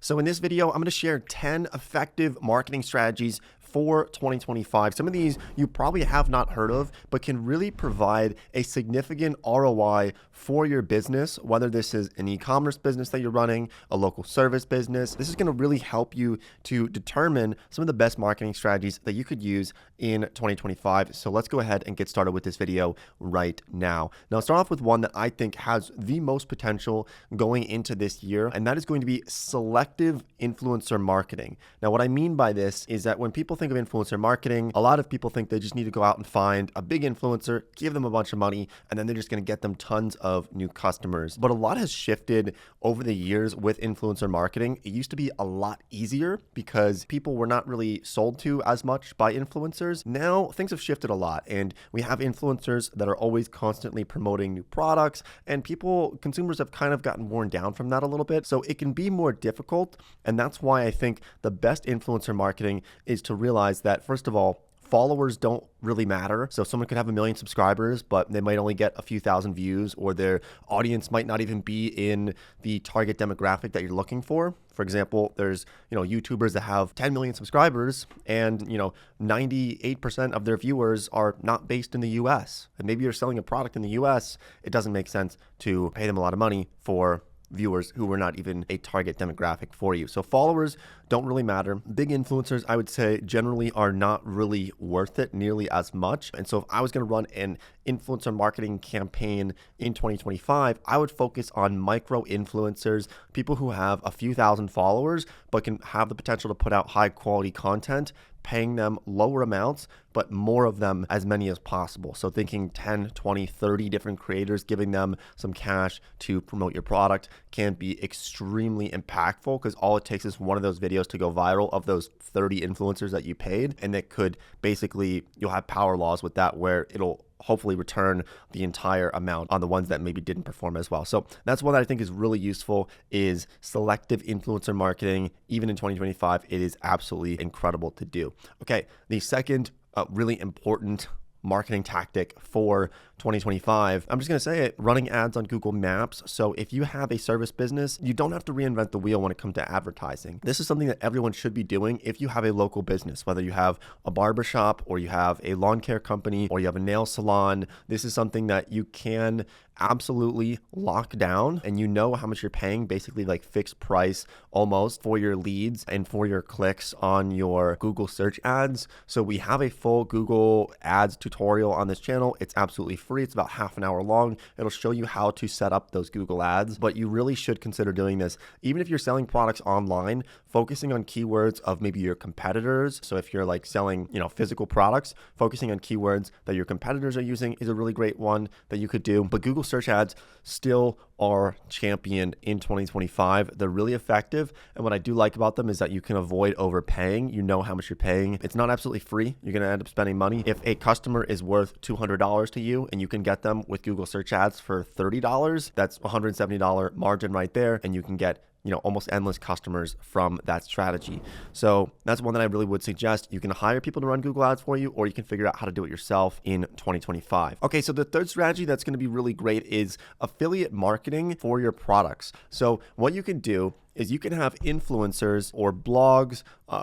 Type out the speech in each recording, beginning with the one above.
So in this video, I'm going to share 10 effective marketing strategies for 2025. Some of these you probably have not heard of, but can really provide a significant ROI for your business, whether this is an e-commerce business that you're running, a local service business. This is going to really help you to determine some of the best marketing strategies that you could use in 2025. So let's go ahead and get started with this video right now. Now, I'll start off with one that I think has the most potential going into this year, and that is going to be selective influencer marketing. Now, what I mean by this is that when people think of influencer marketing, a lot of people think they just need to go out and find a big influencer, give them a bunch of money, and then they're just going to get them tons of new customers. But a lot has shifted over the years with influencer marketing. It used to be a lot easier because people were not really sold to as much by influencers. Now things have shifted a lot, and we have influencers that are always constantly promoting new products, and consumers have kind of gotten worn down from that a little bit. So it can be more difficult, and that's why I think the best influencer marketing is to realize that, first of all, followers don't really matter. So someone could have 1 million subscribers, but they might only get a few thousand views, or their audience might not even be in the target demographic that you're looking for. For example, there's, YouTubers that have 10 million subscribers and, 98% of their viewers are not based in the US. And maybe you're selling a product in the US. It doesn't make sense to pay them a lot of money for viewers who were not even a target demographic for you. So followers don't really matter. Big influencers, I would say, generally are not really worth it nearly as much. And so if I was going to run an influencer marketing campaign in 2025, I would focus on micro influencers, people who have a few thousand followers, but can have the potential to put out high quality content, paying them lower amounts, but more of them, as many as possible. So thinking 10, 20, 30 different creators, giving them some cash to promote your product can be extremely impactful, because all it takes is one of those videos to go viral of those 30 influencers that you paid. And it could basically, you'll have power laws with that where it'll hopefully return the entire amount on the ones that maybe didn't perform as well. So that's one that I think is really useful, is selective influencer marketing. Even in 2025, it is absolutely incredible to do. Okay, the second really important marketing tactic for 2025, I'm just going to say it, running ads on Google Maps. So if you have a service business, you don't have to reinvent the wheel when it comes to advertising. This is something that everyone should be doing if you have a local business, whether you have a barbershop or you have a lawn care company or you have a nail salon. This is something that you can absolutely lock down, and you know how much you're paying, basically like fixed price almost, for your leads and for your clicks on your Google search ads. So we have a full Google ads tutorial on this channel. It's absolutely free. It's about half an hour long. It'll show you how to set up those Google ads, but you really should consider doing this. Even if you're selling products online, focusing on keywords of maybe your competitors. So if you're like selling, physical products, focusing on keywords that your competitors are using is a really great one that you could do. But Google search ads still are champion in 2025. They're really effective. And what I do like about them is that you can avoid overpaying. You know how much you're paying. It's not absolutely free. You're going to end up spending money. If a customer is worth $200 to you and you can get them with Google search ads for $30, that's $170 margin right there. And you can get almost endless customers from that strategy. So that's one that I really would suggest. You can hire people to run Google ads for you, or you can figure out how to do it yourself in 2025. Okay, so the third strategy that's going to be really great is affiliate marketing for your products. So what you can do is you can have influencers or blogs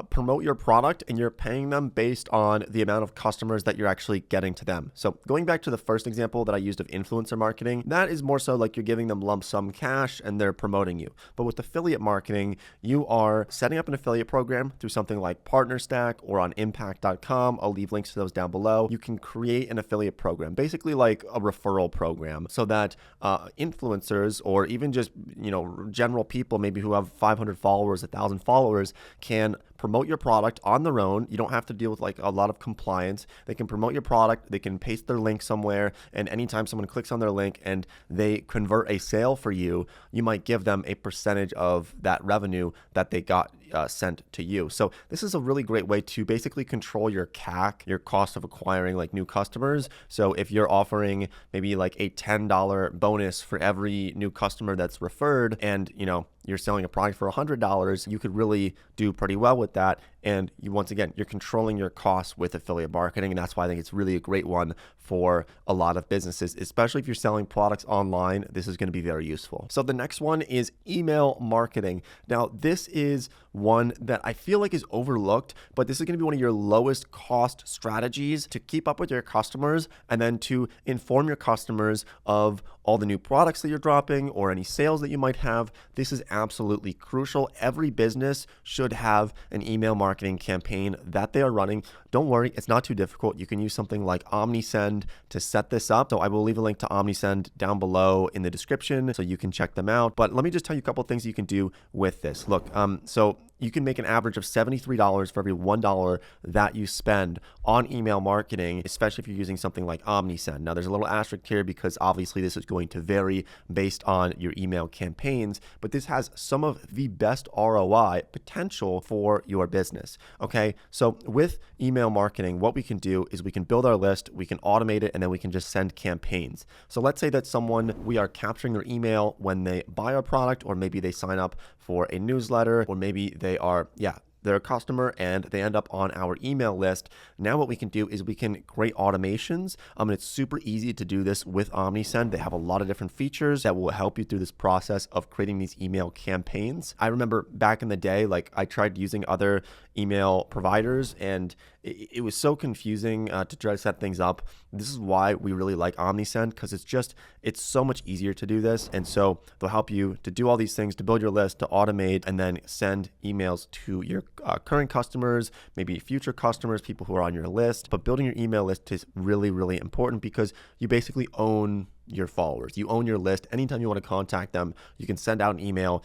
promote your product, and you're paying them based on the amount of customers that you're actually getting to them. So going back to the first example that I used of influencer marketing, that is more so like you're giving them lump sum cash and they're promoting you. But with affiliate marketing, you are setting up an affiliate program through something like PartnerStack or on impact.com. I'll leave links to those down below. You can create an affiliate program, basically like a referral program, so that influencers, or even just, general people maybe who have 500 followers, 1,000 followers, can promote your product on their own. You don't have to deal with like a lot of compliance. They can promote your product. They can paste their link somewhere, and anytime someone clicks on their link and they convert a sale for you, you might give them a percentage of that revenue that they got sent to you. So this is a really great way to basically control your CAC, your cost of acquiring like new customers. So if you're offering maybe like a $10 bonus for every new customer that's referred, and you're selling a product for $100, you could really do pretty well with with that. And once again, you're controlling your costs with affiliate marketing. And that's why I think it's really a great one for a lot of businesses, especially if you're selling products online. This is going to be very useful. So the next one is email marketing. Now, this is one that I feel like is overlooked, but this is going to be one of your lowest cost strategies to keep up with your customers and then to inform your customers of all the new products that you're dropping or any sales that you might have. This is absolutely crucial. Every business should have an email marketing campaign that they are running. Don't worry, it's not too difficult. You can use something like Omnisend to set this up. So I will leave a link to Omnisend down below in the description so you can check them out. But let me just tell you a couple of things you can do with this. Look, so you can make an average of $73 for every $1 that you spend on email marketing, especially if you're using something like Omnisend. Now, there's a little asterisk here because obviously this is going to vary based on your email campaigns, but this has some of the best ROI potential for your business. Okay, so with email marketing, what we can do is we can build our list, we can automate it, and then we can just send campaigns. So let's say that we are capturing their email when they buy our product, or maybe they sign up for a newsletter, or maybe they're a customer and they end up on our email list. Now what we can do is we can create automations. And it's super easy to do this with Omnisend. They have a lot of different features that will help you through this process of creating these email campaigns. I remember back in the day, like I tried using other email providers and it was so confusing to try to set things up. This is why we really like Omnisend, because it's so much easier to do this. And so they'll help you to do all these things, to build your list, to automate, and then send emails to your current customers, maybe future customers, people who are on your list. But building your email list is really, really important because you basically own your followers. You own your list. Anytime you want to contact them, you can send out an email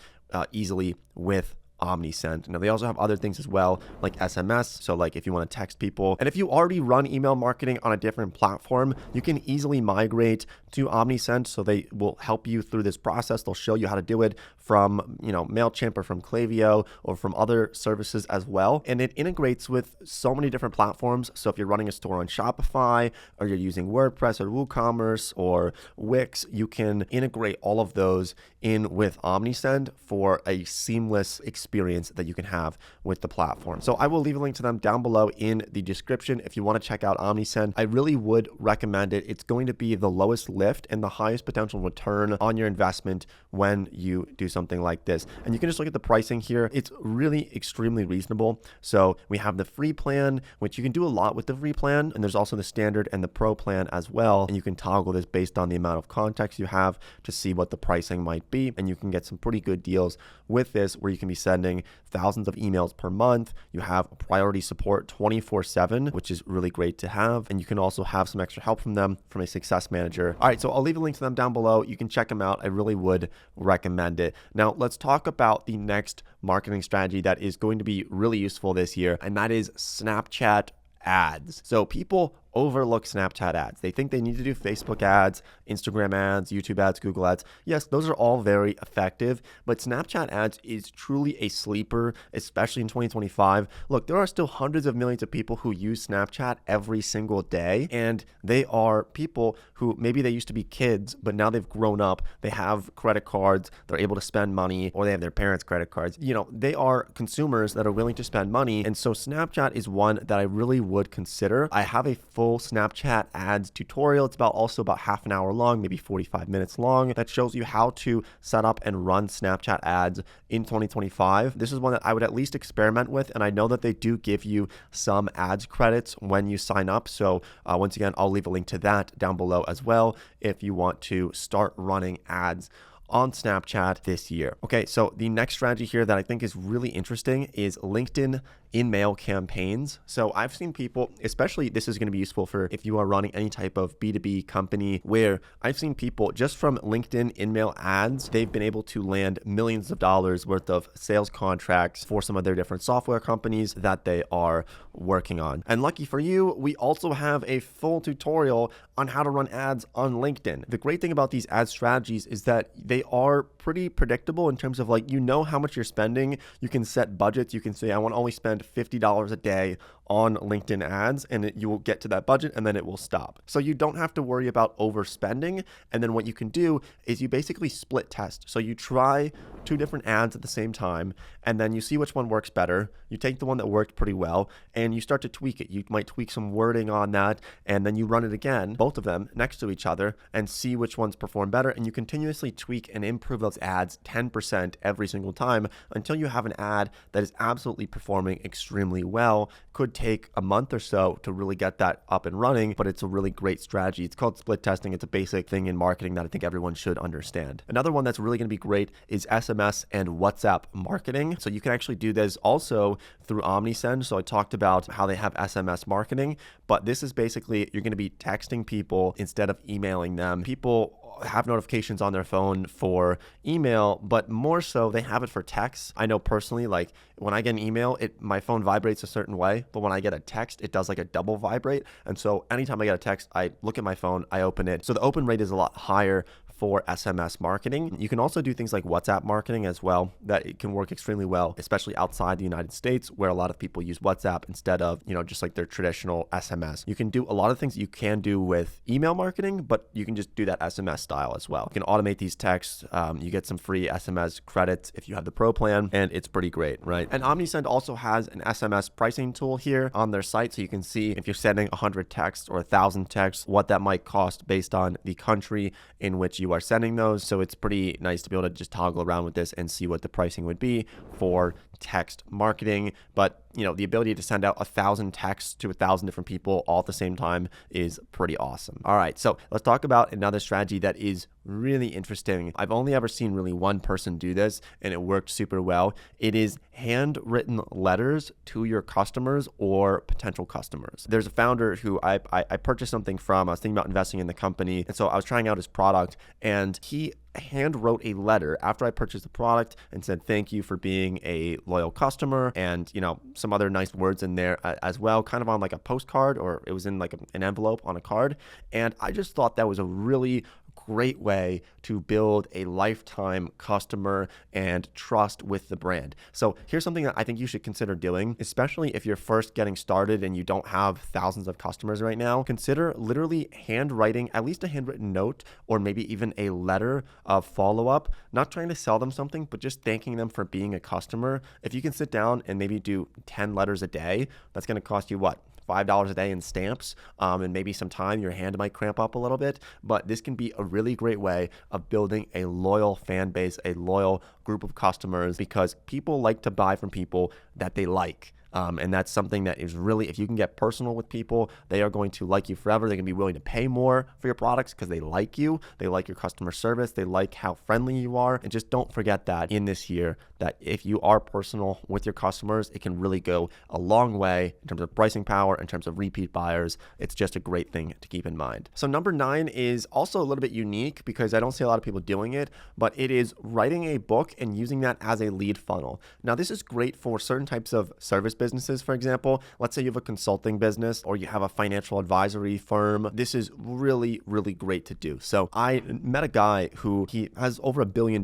easily with Omnisend. Now, they also have other things as well, like SMS. So like if you want to text people, and if you already run email marketing on a different platform, you can easily migrate to Omnisend. So they will help you through this process. They'll show you how to do it from, MailChimp or from Klaviyo or from other services as well. And it integrates with so many different platforms. So if you're running a store on Shopify, or you're using WordPress or WooCommerce or Wix, you can integrate all of those in with Omnisend for a seamless experience that you can have with the platform. So I will leave a link to them down below in the description if you want to check out Omnisend. I really would recommend it. It's going to be the lowest lift and the highest potential return on your investment when you do something like this. And you can just look at the pricing here. It's really extremely reasonable. So we have the free plan, which you can do a lot with the free plan. And there's also the standard and the pro plan as well. And you can toggle this based on the amount of contacts you have to see what the pricing might be. And you can get some pretty good deals with this, where you can be sending thousands of emails per month. You have priority support 24/7, which is really great to have. And you can also have some extra help from them, from a success manager. All right, so I'll leave a link to them down below. You can check them out. I really would recommend it. Now, let's talk about the next marketing strategy that is going to be really useful this year, and that is Snapchat ads. So people overlook Snapchat ads. They think they need to do Facebook ads, Instagram ads, YouTube ads, Google ads. Yes, those are all very effective, but Snapchat ads is truly a sleeper, especially in 2025. Look, there are still hundreds of millions of people who use Snapchat every single day, and they are people who maybe they used to be kids, but now they've grown up. They have credit cards, they're able to spend money, or they have their parents' credit cards. They are consumers that are willing to spend money, and so Snapchat is one that I really would consider. I have a full Snapchat ads tutorial. It's also about half an hour long, maybe 45 minutes long, that shows you how to set up and run Snapchat ads in 2025. This is one that I would at least experiment with, and I know that they do give you some ads credits when you sign up. So once again, I'll leave a link to that down below as well if you want to start running ads on Snapchat this year. Okay, so the next strategy here that I think is really interesting is LinkedIn in-mail campaigns. So I've seen people, especially this is going to be useful for if you are running any type of B2B company, where I've seen people just from LinkedIn in-mail ads, they've been able to land millions of dollars worth of sales contracts for some of their different software companies that they are working on. And lucky for you, we also have a full tutorial on how to run ads on LinkedIn. The great thing about these ad strategies is that they are pretty predictable in terms of how much you're spending. You can set budgets. You can say, I want to only spend $50 a day on LinkedIn ads, and you will get to that budget and then it will stop. So you don't have to worry about overspending. And then what you can do is you basically split test. So you try 2 different ads at the same time, and then you see which one works better. You take the one that worked pretty well and you start to tweak it. You might tweak some wording on that, and then you run it again, both of them next to each other, and see which ones perform better. And you continuously tweak and improve those ads 10% every single time until you have an ad that is absolutely performing extremely well. Could take a month or so to really get that up and running, but it's a really great strategy. It's called split testing. It's a basic thing in marketing that I think everyone should understand. Another one that's really going to be great is SMS and WhatsApp marketing. So you can actually do this also through Omnisend. So I talked about how they have SMS marketing, but this is basically you're going to be texting people instead of emailing them. People have notifications on their phone for email, but more so they have it for text. I know personally, like when I get an email, my phone vibrates a certain way, but when I get a text, it does like a double vibrate. And so anytime I get a text, I look at my phone, I open it. So the open rate is a lot higher for SMS marketing. You can also do things like WhatsApp marketing as well, that it can work extremely well, especially outside the United States, where a lot of people use WhatsApp instead of, just like their traditional SMS. You can do a lot of things that you can do with email marketing, but you can just do that SMS style as well. You can automate these texts. You get some free SMS credits if you have the Pro plan, and it's pretty great, right? And Omnisend also has an SMS pricing tool here on their site, so you can see if you're sending 100 texts or 1,000 texts, what that might cost based on the country in which you are sending those. So it's pretty nice to be able to just toggle around with this and see what the pricing would be for text marketing. But the ability to send out 1,000 texts to 1,000 different people all at the same time is pretty awesome. All right, so let's talk about another strategy that is really interesting. I've only ever seen really one person do this, and it worked super well. It is handwritten letters to your customers or potential customers. There's a founder who I purchased something from. I was thinking about investing in the company, and so I was trying out his product, and he hand wrote a letter after I purchased the product and said, thank you for being a loyal customer, and some other nice words in there as well, kind of on like a postcard, or it was in like an envelope on a card. And I just thought that was a really great way to build a lifetime customer and trust with the brand. So here's something that I think you should consider doing, especially if you're first getting started and you don't have thousands of customers right now. Consider literally handwriting at least a handwritten note, or maybe even a letter of follow-up, not trying to sell them something, but just thanking them for being a customer. If you can sit down and maybe do 10 letters a day, that's going to cost you what? $5 a day in stamps, and maybe some time. Your hand might cramp up a little bit, but this can be a really great way of building a loyal fan base, a loyal group of customers, because people like to buy from people that they like. And that's something that is really, if you can get personal with people, they are going to like you forever. They're going to be willing to pay more for your products because they like you. They like your customer service. They like how friendly you are. And just don't forget that in this year, that if you are personal with your customers, it can really go a long way in terms of pricing power, in terms of repeat buyers. It's just a great thing to keep in mind. So number 9 is also a little bit unique because I don't see a lot of people doing it, but it is writing a book and using that as a lead funnel. Now, this is great for certain types of service businesses, for example. Let's say you have a consulting business or you have a financial advisory firm. This is really, really great to do. So I met a guy who he has over $1 billion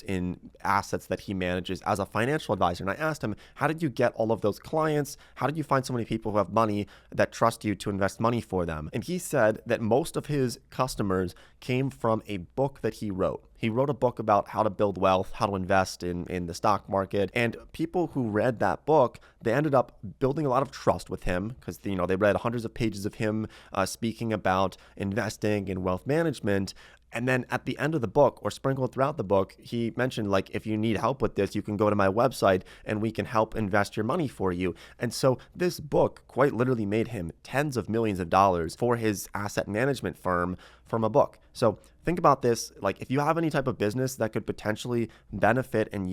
in assets that he manages as a financial advisor. And I asked him, how did you get all of those clients? How did you find so many people who have money that trust you to invest money for them? And he said that most of his customers came from a book that he wrote. He wrote a book about how to build wealth, how to invest in the stock market. And people who read that book, they ended up building a lot of trust with him because, they read hundreds of pages of him speaking about investing and wealth management. And then at the end of the book, or sprinkled throughout the book, he mentioned, like, if you need help with this, you can go to my website and we can help invest your money for you. And so this book quite literally made him tens of millions of dollars for his asset management firm from a book. So think about this, like if you have any type of business that could potentially benefit and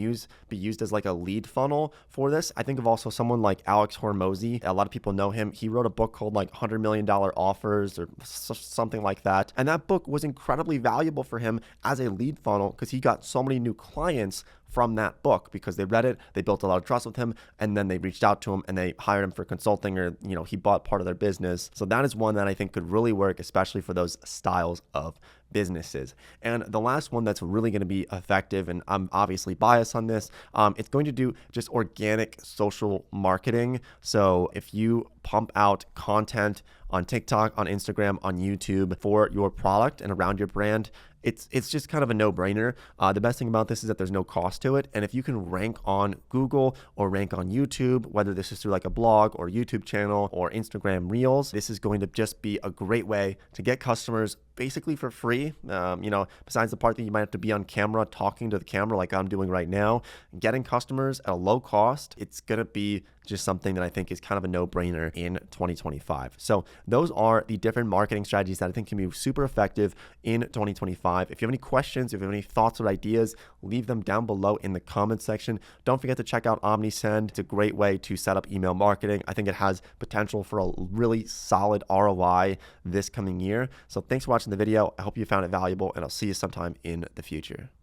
be used as like a lead funnel for this. I think of also someone like Alex Hormozy. A lot of people know him. He wrote a book called like $100 million offers or something like that. And that book was incredibly valuable for him as a lead funnel because he got so many new clients from that book because they read it, they built a lot of trust with him, and then they reached out to him and they hired him for consulting, or he bought part of their business. So that is one that I think could really work, especially for those styles of businesses. And the last one that's really going to be effective, and I'm obviously biased on this, it's going to do just organic social marketing. So if you pump out content on TikTok, on Instagram, on YouTube for your product and around your brand, it's just kind of a no-brainer. The best thing about this is that there's no cost to it. And if you can rank on Google or rank on YouTube, whether this is through like a blog or YouTube channel or Instagram Reels, this is going to just be a great way to get customers basically for free. Besides the part that you might have to be on camera talking to the camera like I'm doing right now, getting customers at a low cost, it's going to be just something that I think is kind of a no-brainer in 2025. So those are the different marketing strategies that I think can be super effective in 2025. If you have any questions, if you have any thoughts or ideas, leave them down below in the comments section. Don't forget to check out Omnisend. It's a great way to set up email marketing. I think it has potential for a really solid ROI this coming year. So thanks for watching the video. I hope you found it valuable, and I'll see you sometime in the future.